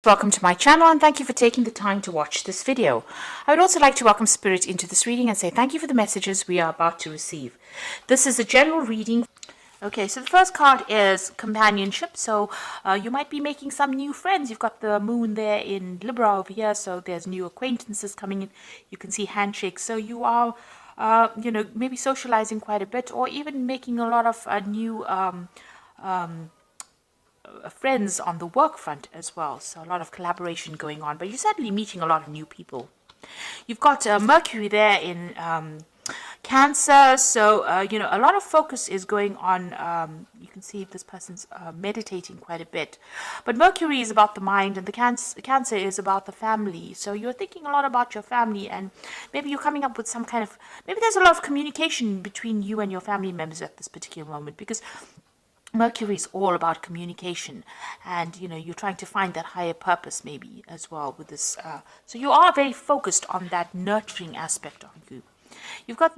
Welcome to my channel and thank you for taking the time to watch this video. I would also like to welcome Spirit into this reading and say thank you for the messages we are about to receive. This is a general reading. Okay, so the first card is companionship. So you might be making some new friends. You've got the moon there in Libra over here, so there's new acquaintances coming in. You can see handshakes. So you are, maybe socializing quite a bit, or even making a lot of new friends on the work front as well. So a lot of collaboration going on, but you're certainly meeting a lot of new people. You've got Mercury there in Cancer, so a lot of focus is going on. You can see this person's meditating quite a bit, but Mercury is about the mind and the Cancer is about the family. So you're thinking a lot about your family, and maybe you're coming up with some kind of, maybe there's a lot of communication between you and your family members at this particular moment, because Mercury is all about communication, and you're trying to find that higher purpose maybe as well with this. So you are very focused on that nurturing aspect of you. You've got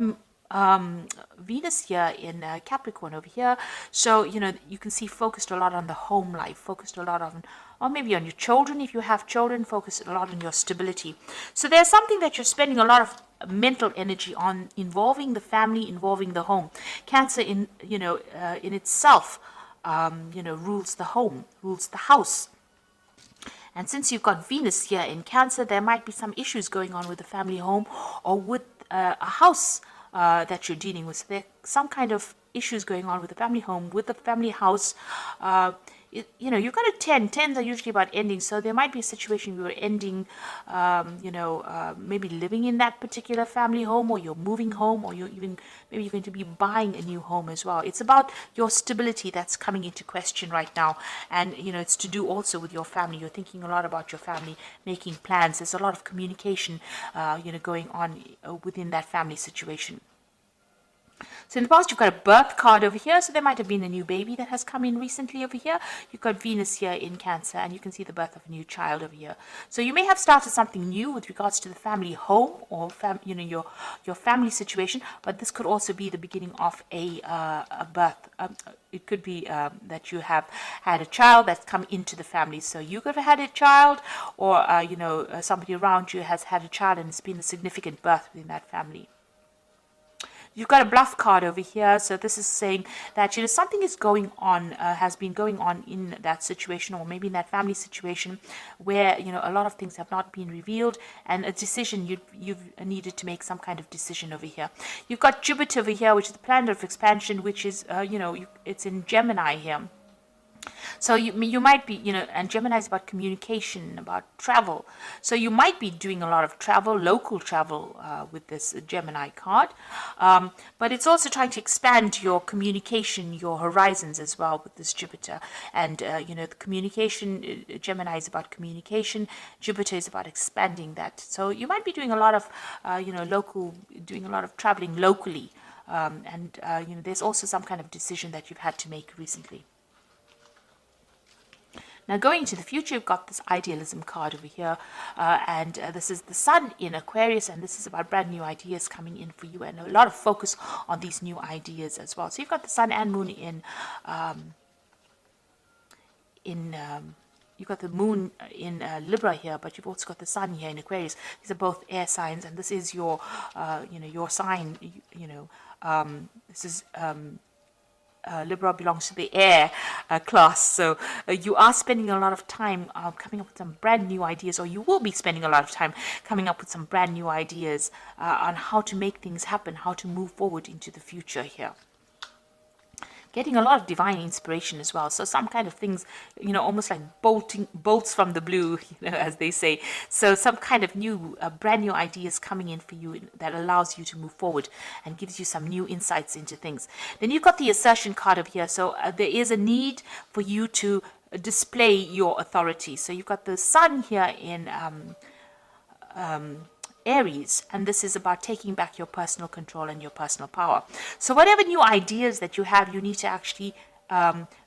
Venus here in Capricorn over here, so you can see focused a lot on the home life, focused a lot on, or maybe on your children if you have children, focused a lot on your stability. So there's something that you're spending a lot of mental energy on, involving the family, involving the home. Cancer in itself rules the home, rules the house. And since you've got Venus here in Cancer, there might be some issues going on with the family home or with a house that you're dealing with. So there are some kind of issues going on with the family home, with the family house. You've got a 10. 10s are usually about ending. So there might be a situation where you're ending, maybe living in that particular family home, or you're moving home, or maybe you're going to be buying a new home as well. It's about your stability that's coming into question right now. And, it's to do also with your family. You're thinking a lot about your family, making plans. There's a lot of communication, going on within that family situation. So in the past, you've got a birth card over here. So there might have been a new baby that has come in recently over here. You've got Venus here in Cancer, and you can see the birth of a new child over here. So you may have started something new with regards to the family home or your family situation, but this could also be the beginning of a birth. It could be that you have had a child that's come into the family. So you could have had a child, or somebody around you has had a child, and it's been a significant birth within that family. You've got a bluff card over here, so this is saying that something is going on, has been going on in that situation, or maybe in that family situation, where a lot of things have not been revealed, and a decision you've needed to make some kind of decision over here. You've got Jupiter over here, which is the planet of expansion, which is it's in Gemini here. So you might be, and Gemini is about communication, about travel. So you might be doing a lot of travel, local travel with this Gemini card. But it's also trying to expand your communication, your horizons as well with this Jupiter. And, the communication, Gemini is about communication. Jupiter is about expanding that. So you might be doing a lot of, doing a lot of traveling locally. There's also some kind of decision that you've had to make recently. Now, going into the future, you've got this idealism card over here, and this is the Sun in Aquarius, and this is about brand new ideas coming in for you, and a lot of focus on these new ideas as well. So you've got the Sun and Moon you've got the Moon in Libra here, but you've also got the Sun here in Aquarius. These are both air signs, and this is your, your sign. This is. Libra belongs to the air class, so you are spending a lot of time coming up with some brand new ideas, or you will be spending a lot of time coming up with some brand new ideas on how to make things happen, how to move forward into the future here. Getting a lot of divine inspiration as well. So some kind of things, almost like bolts from the blue, as they say. So some kind of new, brand new ideas coming in for you that allows you to move forward and gives you some new insights into things. Then you've got the assertion card over here. So there is a need for you to display your authority. So you've got the Sun here in Aries, and this is about taking back your personal control and your personal power. So whatever new ideas that you have, you need to actually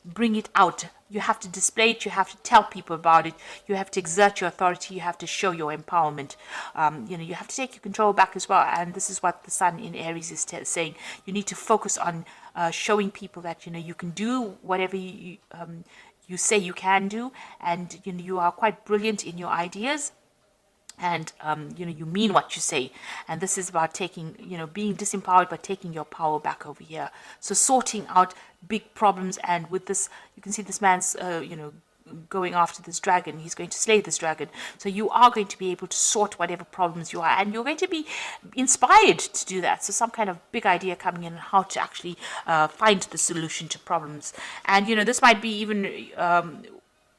bring it out. You have to display it. You have to tell people about it. You have to exert your authority. You have to show your empowerment. You have to take your control back as well. And this is what the Sun in Aries is saying. You need to focus on showing people that you can do whatever you you say you can do, and you are quite brilliant in your ideas, and you mean what you say. And this is about taking, being disempowered, but taking your power back over here. So sorting out big problems. And with this, you can see this man's going after this dragon. He's going to slay this dragon. So you are going to be able to sort whatever problems you are, and you're going to be inspired to do that. So some kind of big idea coming in, how to actually find the solution to problems. And this might be even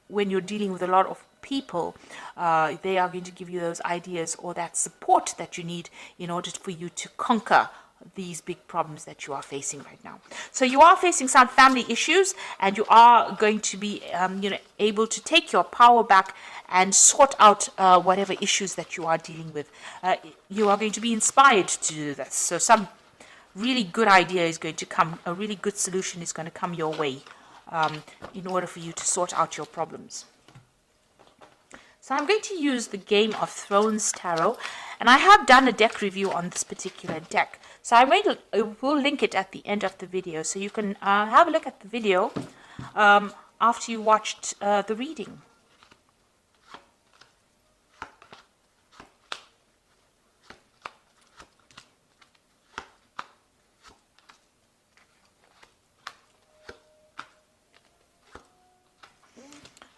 when you're dealing with a lot of people, they are going to give you those ideas or that support that you need in order for you to conquer these big problems that you are facing right now. So you are facing some family issues, and you are going to be able to take your power back and sort out whatever issues that you are dealing with. You are going to be inspired to do this. So some really good idea is going to come, a really good solution is going to come your way in order for you to sort out your problems. So I'm going to use the Game of Thrones Tarot, and I have done a deck review on this particular deck. So I'm going to, we'll link it at the end of the video, so you can have a look at the video after you watched the reading.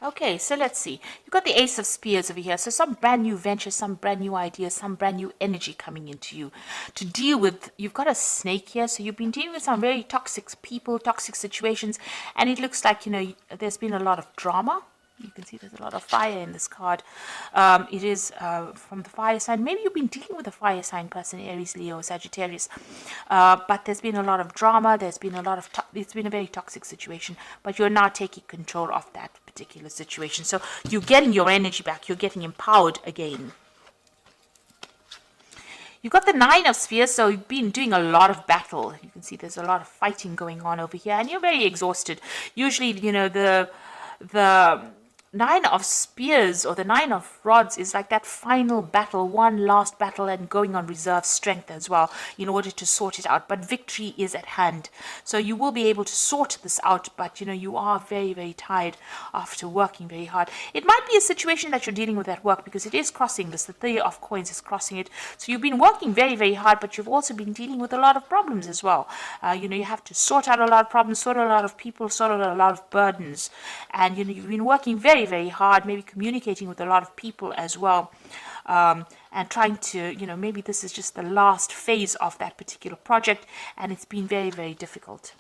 Okay, so let's see. You've got the Ace of Spears over here. So some brand new venture, some brand new ideas, some brand new energy coming into you to deal with. You've got a snake here. So you've been dealing with some very toxic people, toxic situations. And it looks like, there's been a lot of drama. You can see there's a lot of fire in this card. It is from the fire sign. Maybe you've been dealing with a fire sign person, Aries, Leo, Sagittarius. But there's been a lot of drama. There's been a lot of, it's been a very toxic situation. But you're now taking control of that particular situation. So you're getting your energy back. You're getting empowered again. You've got the Nine of Spears, so you've been doing a lot of battle. You can see there's a lot of fighting going on over here, and you're very exhausted. Usually, the Nine of Spears or the Nine of Rods is like that final battle, one last battle, and going on reserve strength as well in order to sort it out. But victory is at hand. So you will be able to sort this out, but you are very, very tired after working very hard. It might be a situation that you're dealing with at work, because it is crossing this. The Three of Coins is crossing it. So you've been working very, very hard, but you've also been dealing with a lot of problems as well. You have to sort out a lot of problems, sort out a lot of people, sort out a lot of burdens. And you've been working very, very hard, maybe communicating with a lot of people as well, and trying to, maybe this is just the last phase of that particular project, and it's been very, very difficult.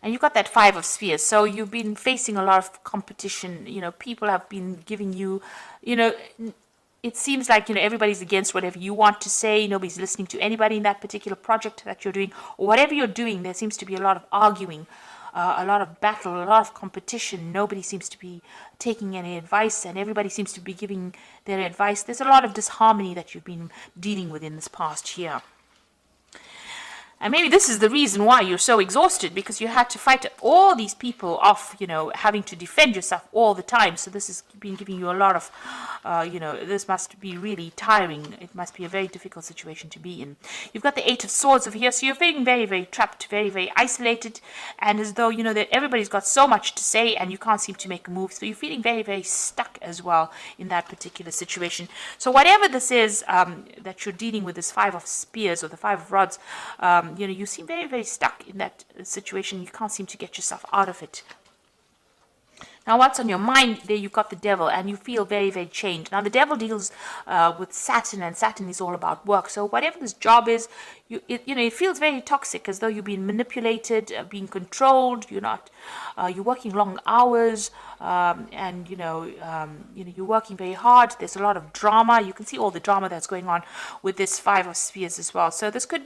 And you've got that Five of Spears, so you've been facing a lot of competition. People have been giving you, it seems like, everybody's against whatever you want to say. Nobody's listening to anybody in that particular project that you're doing, or whatever you're doing. There seems to be a lot of arguing, a lot of battle, a lot of competition. Nobody seems to be taking any advice, and everybody seems to be giving their advice. There's a lot of disharmony that you've been dealing with in this past year. And maybe this is the reason why you're so exhausted, because you had to fight all these people off, having to defend yourself all the time. So this has been giving you a lot of, this must be really tiring. It must be a very difficult situation to be in. You've got the Eight of Swords over here. So you're feeling very, very trapped, very, very isolated. And as though, that everybody's got so much to say and you can't seem to make a move. So you're feeling very, very stuck as well in that particular situation. So whatever this is that you're dealing with, this Five of Spears or the Five of Rods, you seem very, very stuck in that situation. You can't seem to get yourself out of it. Now, what's on your mind? There you've got the Devil, and you feel very, very chained. Now, the Devil deals with Saturn, and Saturn is all about work. So whatever this job is, it feels very toxic, as though you're being manipulated, being controlled. You're working long hours, and you're working very hard. There's a lot of drama. You can see all the drama that's going on with this Five of Spears as well. So this could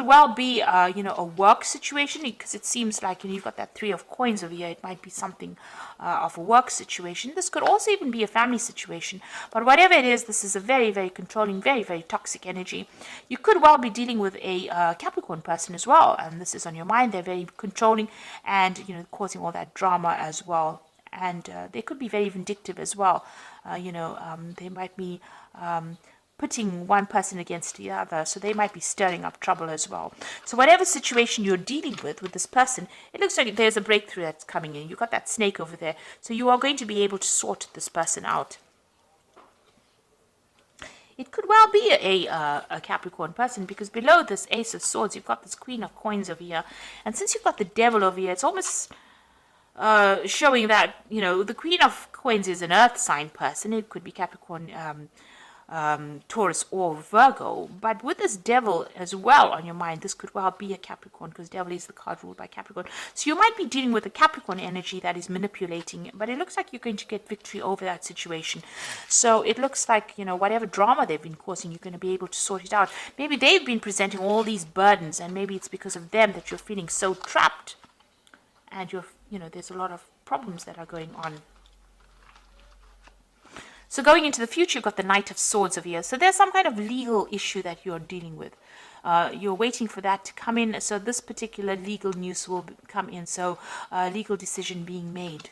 well be a work situation, because it seems like you've got that Three of Coins over here. It might be something of a work situation. This could also even be a family situation. But whatever it is, this is a very, very controlling, very, very toxic energy. You could well be dealing with a Capricorn person as well, and this is on your mind. They're very controlling and causing all that drama as well. And they could be very vindictive as well. They might be putting one person against the other, so they might be stirring up trouble as well. So whatever situation you're dealing with this person, it looks like there's a breakthrough that's coming in. You've got that snake over there, so you are going to be able to sort this person out. It could well be a Capricorn person, because below this Ace of Swords, you've got this Queen of Coins over here. And since you've got the Devil over here, it's almost showing that, the Queen of Coins is an earth sign person. It could be Capricorn, Taurus, or Virgo. But with this Devil as well on your mind, this could well be a Capricorn, because Devil is the card ruled by Capricorn. So you might be dealing with a Capricorn energy that is manipulating, but it looks like you're going to get victory over that situation. So it looks like, whatever drama they've been causing, you're going to be able to sort it out. Maybe they've been presenting all these burdens, and maybe it's because of them that you're feeling so trapped, and there's a lot of problems that are going on. So going into the future, you've got the Knight of Swords over here. So there's some kind of legal issue that you're dealing with. You're waiting for that to come in. So this particular legal news will come in. So legal decision being made.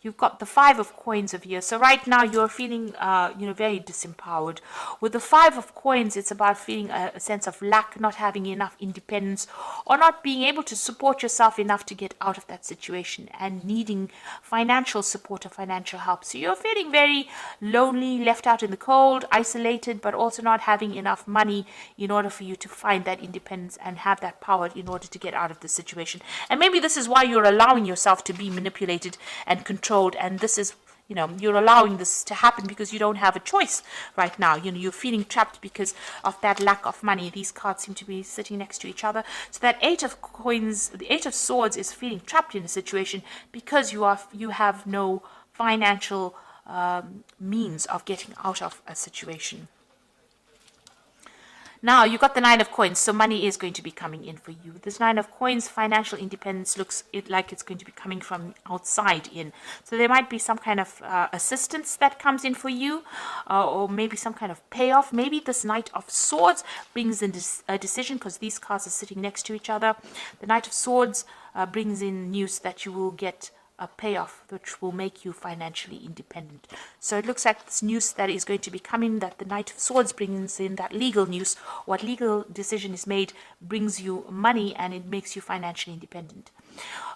You've got the Five of Coins over here. So right now you're feeling, very disempowered. With the Five of Coins, it's about feeling a sense of lack, not having enough independence, or not being able to support yourself enough to get out of that situation, and needing financial support or financial help. So you're feeling very lonely, left out in the cold, isolated, but also not having enough money in order for you to find that independence and have that power in order to get out of the situation. And maybe this is why you're allowing yourself to be manipulated and controlled. And this is, you're allowing this to happen because you don't have a choice right now. You're feeling trapped because of that lack of money. These cards seem to be sitting next to each other. So that Eight of Coins, the Eight of Swords, is feeling trapped in a situation because you have no financial means of getting out of a situation. Now, you've got the Nine of Coins, so money is going to be coming in for you. This Nine of Coins, financial independence, looks like it's going to be coming from outside in. So there might be some kind of assistance that comes in for you, or maybe some kind of payoff. Maybe this Knight of Swords brings in a decision, because these cards are sitting next to each other. The Knight of Swords brings in news that you will get a payoff which will make you financially independent. So it looks like this news that is going to be coming, that the Knight of Swords brings in, that legal news, what legal decision is made, brings you money, and it makes you financially independent.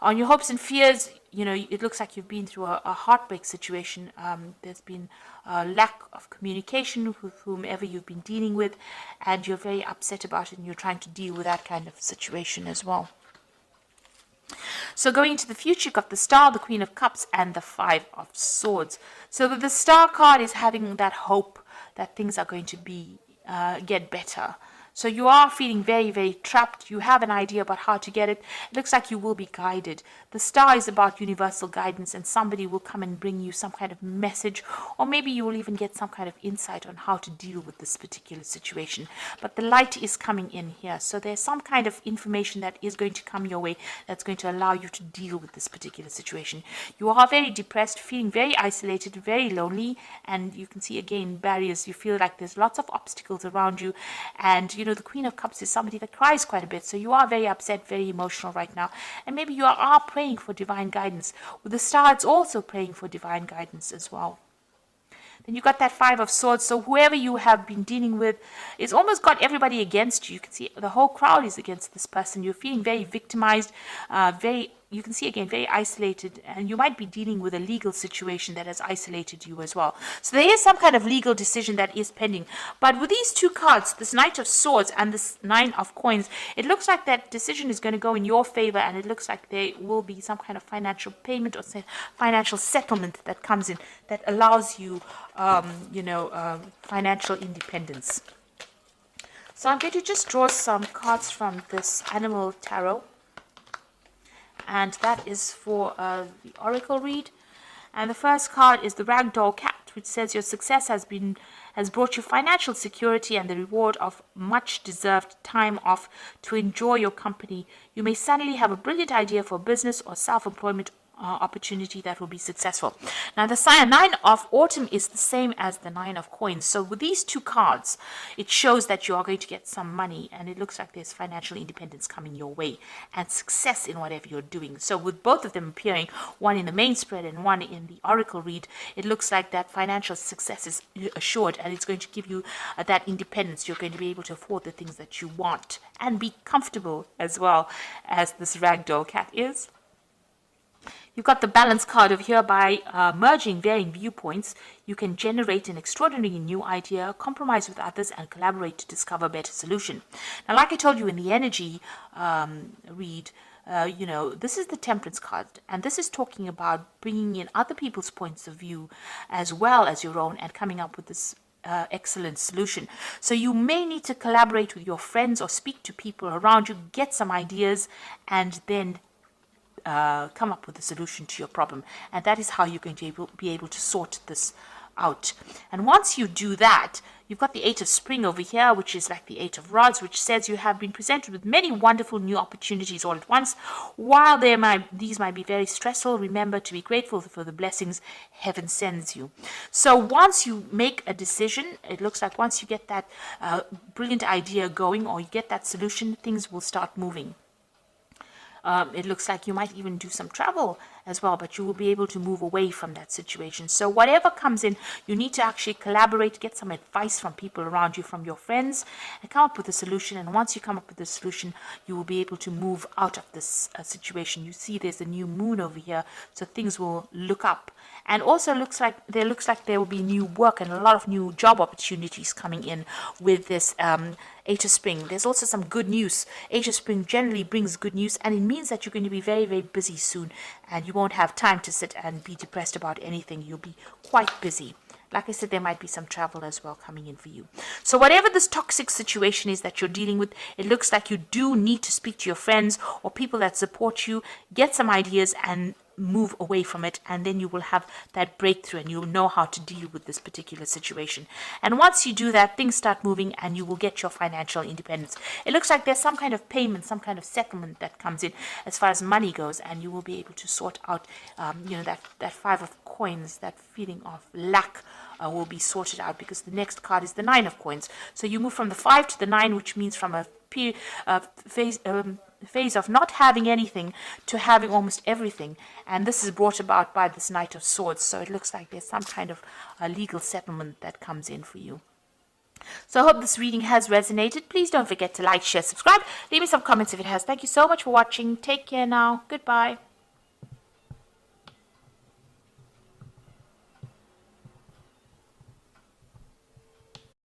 On your hopes and fears, it looks like you've been through a heartbreak situation. There's been a lack of communication with whomever you've been dealing with, and you're very upset about it, and you're trying to deal with that kind of situation as well. So going into the future, you've got the Star, the Queen of Cups, and the Five of Swords. So the Star card is having that hope that things are going to get better. So you are feeling very, very trapped. You have an idea about how to get it. It looks like you will be guided. The Star is about universal guidance, and somebody will come and bring you some kind of message, or maybe you will even get some kind of insight on how to deal with this particular situation. But the light is coming in here. So there's some kind of information that is going to come your way that's going to allow you to deal with this particular situation. You are very depressed, feeling very isolated, very lonely, and you can see again barriers. You feel like there's lots of obstacles around you, and the Queen of Cups is somebody that cries quite a bit. So you are very upset, very emotional right now. And maybe you are praying for divine guidance. With the Star, it's also praying for divine guidance as well. Then you got that Five of Swords. So whoever you have been dealing with, it's almost got everybody against you. You can see the whole crowd is against this person. You're feeling very victimized, you can see again, very isolated, and you might be dealing with a legal situation that has isolated you as well. So there is some kind of legal decision that is pending. But with these two cards, this Knight of Swords and this Nine of Coins, it looks like that decision is going to go in your favor, and it looks like there will be some kind of financial payment or financial settlement that comes in that allows you, financial independence. So I'm going to just draw some cards from this Animal Tarot. And that is for the Oracle read. And the first card is the Ragdoll Cat, which says your success has brought you financial security and the reward of much deserved time off to enjoy your company. You may suddenly have a brilliant idea for business or self-employment opportunity that will be successful. Now the Nine of Autumn is the same as the Nine of Coins. So with these two cards, it shows that you are going to get some money, and it looks like there's financial independence coming your way and success in whatever you're doing. So with both of them appearing, one in the main spread and one in the oracle read, it looks like that financial success is assured, and it's going to give you that independence. You're going to be able to afford the things that you want and be comfortable as well as this ragdoll cat is. You've got the balance card over here. By merging varying viewpoints, you can generate an extraordinary new idea, compromise with others, and collaborate to discover a better solution. Now, like I told you in the energy read, this is the Temperance card, and this is talking about bringing in other people's points of view as well as your own and coming up with this excellent solution. So you may need to collaborate with your friends or speak to people around you, get some ideas, and then come up with a solution to your problem. And that is how you're going to be able to sort this out. And once you do that, you've got the Eight of Spring over here, which is like the Eight of Rods, which says you have been presented with many wonderful new opportunities all at once. While these might be very stressful, remember to be grateful for the blessings heaven sends you. So once you make a decision, it looks like once you get that brilliant idea going, or you get that solution, things will start moving. It looks like you might even do some travel as well, but you will be able to move away from that situation. So whatever comes in, you need to actually collaborate, get some advice from people around you, from your friends, and come up with a solution. And once you come up with a solution, you will be able to move out of this situation. You see there's a new moon over here, so things will look up. And also looks like there will be new work and a lot of new job opportunities coming in with this Eight of Spring. There's also some good news. Eight of Spring generally brings good news, and it means that you're going to be very, very busy soon, and you won't have time to sit and be depressed about anything. You'll be quite busy. Like I said, there might be some travel as well coming in for you. So whatever this toxic situation is that you're dealing with, it looks like you do need to speak to your friends or people that support you, get some ideas and move away from it, and then you will have that breakthrough and you'll know how to deal with this particular situation. And once you do that, things start moving and you will get your financial independence. It looks like there's some kind of payment, some kind of settlement that comes in as far as money goes, and you will be able to sort out that Five of Coins, that feeling of lack will be sorted out, because the next card is the Nine of Coins. So you move from the 5 to the 9, which means from a phase of not having anything to having almost everything, and this is brought about by this Knight of Swords. So it looks like there's some kind of a legal settlement that comes in for you. So I hope this reading has resonated. Please don't forget to like, share, subscribe. Leave me some comments if it has. Thank you so much for watching. Take care now. Goodbye.